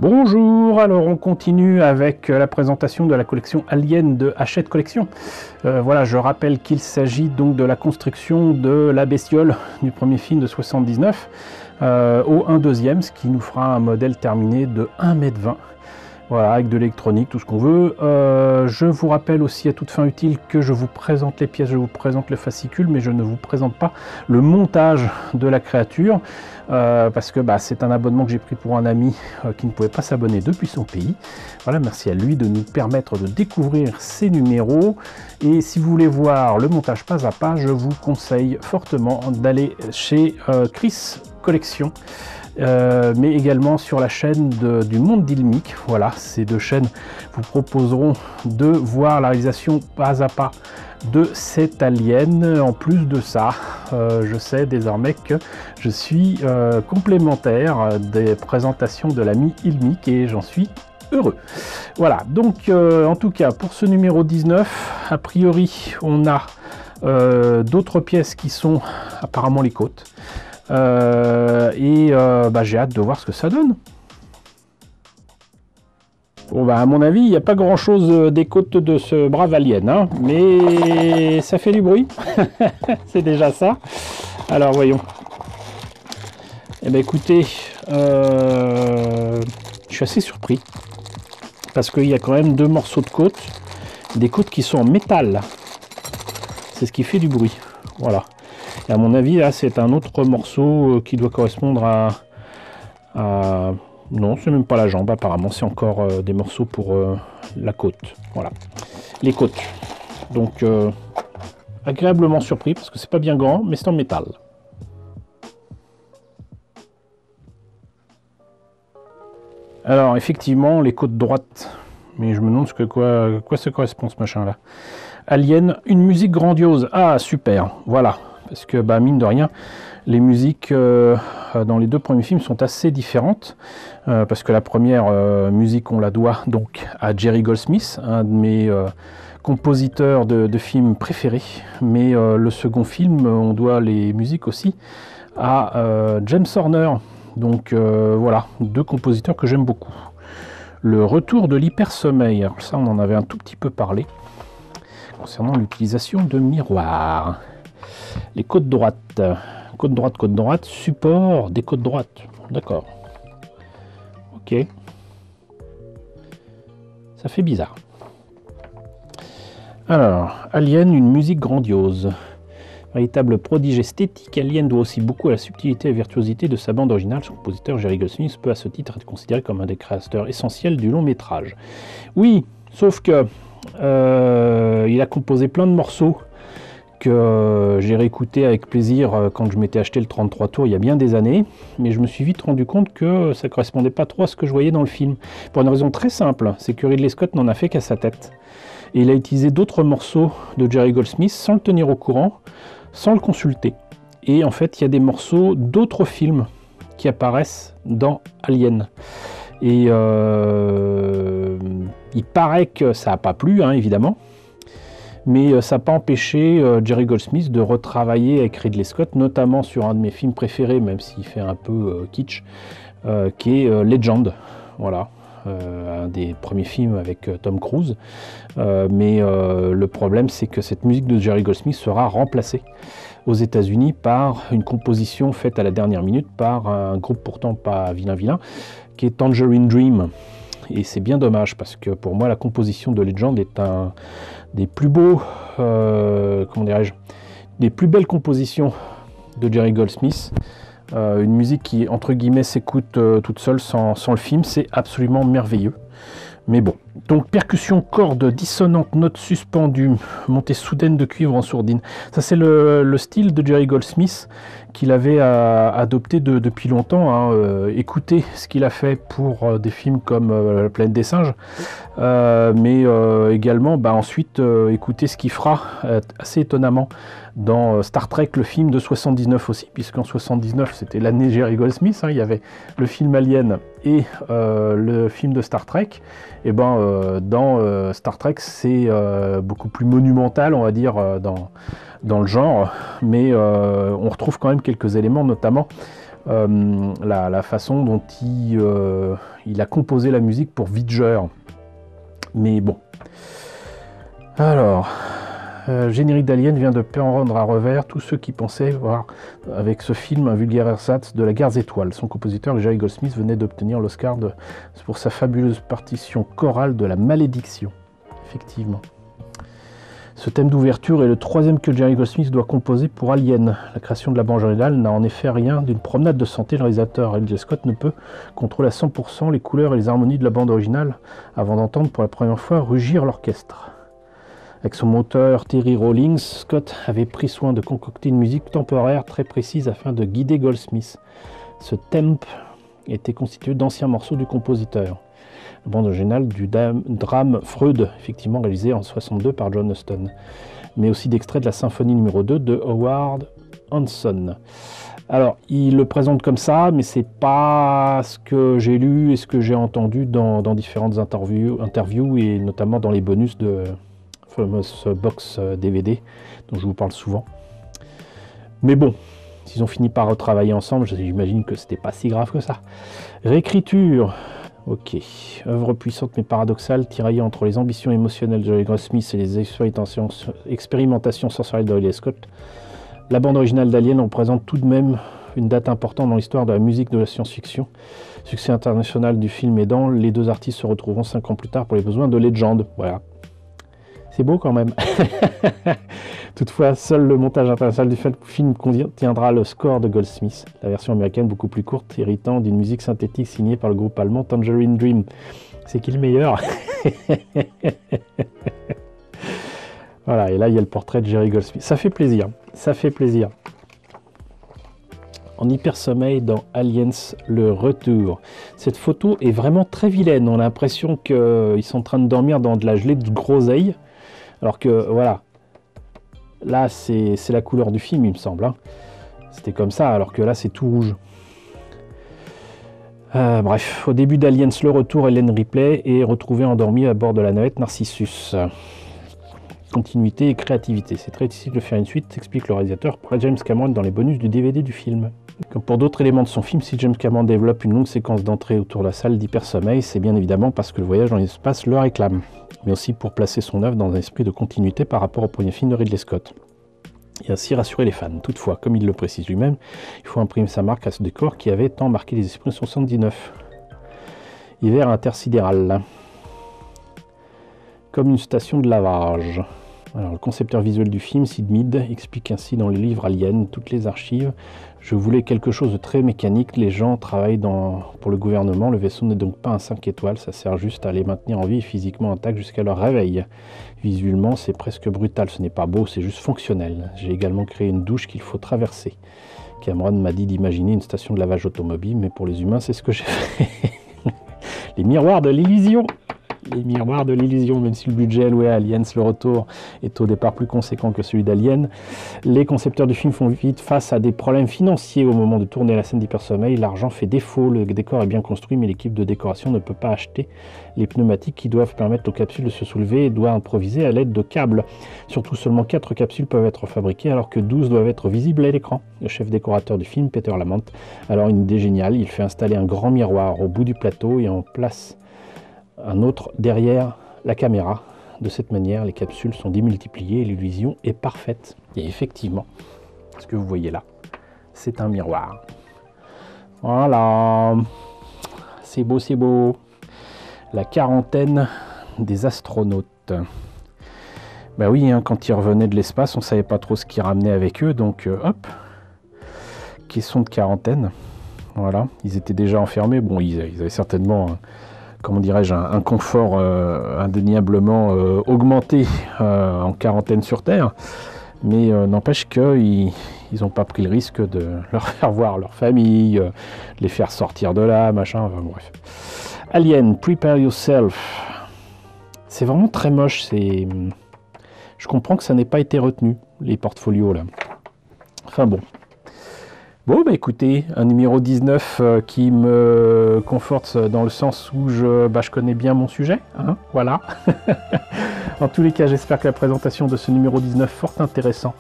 Bonjour, alors on continue avec la présentation de la collection Alien de Hachette Collection. Voilà, je rappelle qu'il s'agit donc de la construction de la bestiole du premier film de 79 au 1/2, ce qui nous fera un modèle terminé de 1,20 m. Voilà, avec de l'électronique, tout ce qu'on veut. Je vous rappelle aussi à toute fin utile que je vous présente les pièces, je vous présente le fascicule, mais je ne vous présente pas le montage de la créature, parce que c'est un abonnement que j'ai pris pour un ami qui ne pouvait pas s'abonner depuis son pays. Voilà, merci à lui de nous permettre de découvrir ces numéros. Et si vous voulez voir le montage pas à pas, je vous conseille fortement d'aller chez Chris Collection. Mais également sur la chaîne du Monde d'Ilmic. Voilà, ces deux chaînes vous proposeront de voir la réalisation pas à pas de cet alien. En plus de ça, je sais désormais que je suis complémentaire des présentations de l'ami Ilmic et j'en suis heureux. Voilà, donc en tout cas pour ce numéro 19, a priori on a d'autres pièces qui sont apparemment les côtes. J'ai hâte de voir ce que ça donne. Bon, à mon avis, il n'y a pas grand chose des côtes de ce brave alien, hein, mais ça fait du bruit. C'est déjà ça. Alors voyons. Eh bien écoutez, je suis assez surpris parce qu'il y a quand même deux morceaux de côte, des côtes qui sont en métal. C'est ce qui fait du bruit. Voilà. Et à mon avis, là, c'est un autre morceau qui doit correspondre à... Non, c'est même pas la jambe, apparemment. C'est encore des morceaux pour la côte. Voilà. Les côtes. Donc, agréablement surpris, parce que c'est pas bien grand, mais c'est en métal. Alors, effectivement, les côtes droites. Mais je me demande quoi ça correspond, ce machin-là. Alien, une musique grandiose. Ah, super. Voilà. Parce que mine de rien, les musiques dans les deux premiers films sont assez différentes, parce que la première musique on la doit donc à Jerry Goldsmith, un de mes compositeurs de films préférés, mais le second film on doit les musiques aussi à James Horner, donc voilà, deux compositeurs que j'aime beaucoup. Le retour de l'hypersommeil, alors ça on en avait un tout petit peu parlé, concernant l'utilisation de miroirs. Les côtes droites, côte droite, support des côtes droites. D'accord. Ok. Ça fait bizarre. Alors, Alien, une musique grandiose. Véritable prodige esthétique, Alien doit aussi beaucoup à la subtilité et virtuosité de sa bande originale. Son compositeur Jerry Goldsmith peut à ce titre être considéré comme un des créateurs essentiels du long métrage. Oui, sauf que il a composé plein de morceaux que j'ai réécouté avec plaisir quand je m'étais acheté le 33 tours il y a bien des années, mais je me suis vite rendu compte que ça ne correspondait pas trop à ce que je voyais dans le film. Pour une raison très simple, c'est que Ridley Scott n'en a fait qu'à sa tête. Et il a utilisé d'autres morceaux de Jerry Goldsmith sans le tenir au courant, sans le consulter. Et en fait, il y a des morceaux d'autres films qui apparaissent dans Alien. Et il paraît que ça n'a pas plu, hein, évidemment. Mais ça n'a pas empêché Jerry Goldsmith de retravailler avec Ridley Scott, notamment sur un de mes films préférés, même s'il fait un peu kitsch, qui est Legend. Voilà, un des premiers films avec Tom Cruise. Mais le problème, c'est que cette musique de Jerry Goldsmith sera remplacée aux États-Unis par une composition faite à la dernière minute par un groupe pourtant pas vilain, qui est Tangerine Dream. Et c'est bien dommage parce que pour moi la composition de Legend est un des plus beaux, comment dirais-je, des plus belles compositions de Jerry Goldsmith. Une musique qui entre guillemets s'écoute toute seule sans le film, c'est absolument merveilleux. Mais bon, donc percussion, corde, dissonante, note suspendue, montée soudaine de cuivre en sourdine. Ça c'est le style de Jerry Goldsmith qu'il avait adopté depuis longtemps. Hein. Écoutez ce qu'il a fait pour des films comme La planète des singes, mais également ensuite écoutez ce qu'il fera assez étonnamment dans Star Trek, le film de 79 aussi, puisqu'en 79 c'était l'année Jerry Goldsmith, hein, il y avait le film Alien et le film de Star Trek. Et dans Star Trek c'est beaucoup plus monumental, on va dire, dans le genre, mais on retrouve quand même quelques éléments, notamment la façon dont il il a composé la musique pour Vidger. Mais bon. Alors, générique d'Alien vient de prendre à revers tous ceux qui pensaient voir avec ce film un vulgaire ersatz de la guerre des étoiles. Son compositeur, Jerry Goldsmith, venait d'obtenir l'Oscar pour sa fabuleuse partition chorale de La Malédiction. Effectivement. Ce thème d'ouverture est le troisième que Jerry Goldsmith doit composer pour Alien. La création de la bande originale n'a en effet rien d'une promenade de santé. Le réalisateur Ridley Scott ne peut contrôler à 100% les couleurs et les harmonies de la bande originale avant d'entendre pour la première fois rugir l'orchestre. Avec son monteur Terry Rawlings, Scott avait pris soin de concocter une musique temporaire très précise afin de guider Goldsmith. Ce thème était constitué d'anciens morceaux du compositeur. La bande originale du drame Freud, effectivement réalisé en 1962 par John Huston, mais aussi d'extraits de la symphonie numéro 2 de Howard Hanson. Alors, il le présente comme ça, mais c'est pas ce que j'ai lu et ce que j'ai entendu dans différentes interviews et notamment dans les bonus de fameuse box DVD dont je vous parle souvent. Mais bon, s'ils ont fini par retravailler ensemble, j'imagine que c'était pas si grave que ça. Réécriture. Ok, œuvre puissante mais paradoxale, tiraillée entre les ambitions émotionnelles de Jerry Goldsmith et les expérimentations sensorielles de Ridley Scott. La bande originale d'Alien représente tout de même une date importante dans l'histoire de la musique de la science-fiction. Succès international du film aidant, les deux artistes se retrouveront 5 ans plus tard pour les besoins de Legend. Voilà. C'est beau quand même. Toutefois, seul le montage international du film contiendra le score de Goldsmith, la version américaine beaucoup plus courte, héritant d'une musique synthétique signée par le groupe allemand Tangerine Dream. C'est qui le meilleur? Voilà, et là il y a le portrait de Jerry Goldsmith. Ça fait plaisir, ça fait plaisir. En hypersommeil dans Aliens, le retour. Cette photo est vraiment très vilaine. On a l'impression qu'ils sont en train de dormir dans de la gelée de groseille. Alors que, voilà, là, c'est la couleur du film, il me semble. Hein. C'était comme ça, alors que là, c'est tout rouge. Bref, au début d'Aliens, le retour, Ellen Ripley est retrouvée endormie à bord de la navette Narcissus. Continuité et créativité. C'est très difficile de faire une suite, explique le réalisateur par James Cameron dans les bonus du DVD du film. Comme pour d'autres éléments de son film, si James Cameron développe une longue séquence d'entrée autour de la salle d'hypersommeil, c'est bien évidemment parce que le voyage dans l'espace le réclame, mais aussi pour placer son œuvre dans un esprit de continuité par rapport au premier film de Ridley Scott. Et ainsi rassurer les fans. Toutefois, comme il le précise lui-même, il faut imprimer sa marque à ce décor qui avait tant marqué les esprits en 1979. Hiver intersidéral. Comme une station de lavage. Alors, le concepteur visuel du film, Sid Mead, explique ainsi dans le livre Alien, toutes les archives. Je voulais quelque chose de très mécanique. Les gens travaillent pour le gouvernement. Le vaisseau n'est donc pas un 5 étoiles. Ça sert juste à les maintenir en vie et physiquement intacts jusqu'à leur réveil. Visuellement, c'est presque brutal. Ce n'est pas beau, c'est juste fonctionnel. J'ai également créé une douche qu'il faut traverser. Cameron m'a dit d'imaginer une station de lavage automobile, mais pour les humains, c'est ce que j'ai fait. Les miroirs de l'illusion. Les miroirs de l'illusion, même si le budget alloué à Aliens, le retour, est au départ plus conséquent que celui d'Alien, les concepteurs du film font vite face à des problèmes financiers au moment de tourner la scène d'hypersommeil. L'argent fait défaut, le décor est bien construit, mais l'équipe de décoration ne peut pas acheter les pneumatiques qui doivent permettre aux capsules de se soulever et doit improviser à l'aide de câbles. Surtout, seulement 4 capsules peuvent être fabriquées, alors que 12 doivent être visibles à l'écran. Le chef décorateur du film, Peter Lamont, alors une idée géniale, il fait installer un grand miroir au bout du plateau et en place un autre derrière la caméra. De cette manière, les capsules sont démultipliées et l'illusion est parfaite. Et effectivement, ce que vous voyez là, c'est un miroir. Voilà, c'est beau, c'est beau. La quarantaine des astronautes. Ben oui, hein, quand ils revenaient de l'espace, on ne savait pas trop ce qu'ils ramenaient avec eux, donc hop, question de quarantaine. Voilà, ils étaient déjà enfermés. Bon, ils avaient certainement... comment dirais-je, un confort indéniablement augmenté en quarantaine sur Terre, mais n'empêche qu'ils n'ont pas pris le risque de leur faire voir leur famille, de les faire sortir de là, machin, enfin bref. Alien, Prepare Yourself. C'est vraiment très moche, je comprends que ça n'ait pas été retenu, les portfolios là. Enfin bon. Bon, bah écoutez, un numéro 19 qui me conforte dans le sens où je connais bien mon sujet, hein, voilà. Dans tous les cas, j'espère que la présentation de ce numéro 19 fort intéressant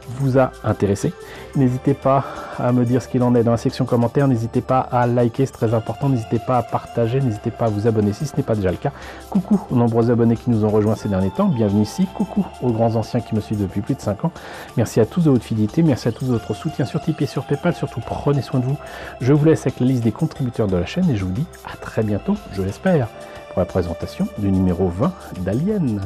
vous a intéressé. N'hésitez pas à me dire ce qu'il en est dans la section commentaires, n'hésitez pas à liker, c'est très important, n'hésitez pas à partager, n'hésitez pas à vous abonner si ce n'est pas déjà le cas. Coucou aux nombreux abonnés qui nous ont rejoints ces derniers temps, bienvenue ici, coucou aux grands anciens qui me suivent depuis plus de 5 ans. Merci à tous de votre fidélité, merci à tous de votre soutien sur Tipeee et sur Paypal, surtout prenez soin de vous. Je vous laisse avec la liste des contributeurs de la chaîne et je vous dis à très bientôt, je l'espère, pour la présentation du numéro 20 d'Alien.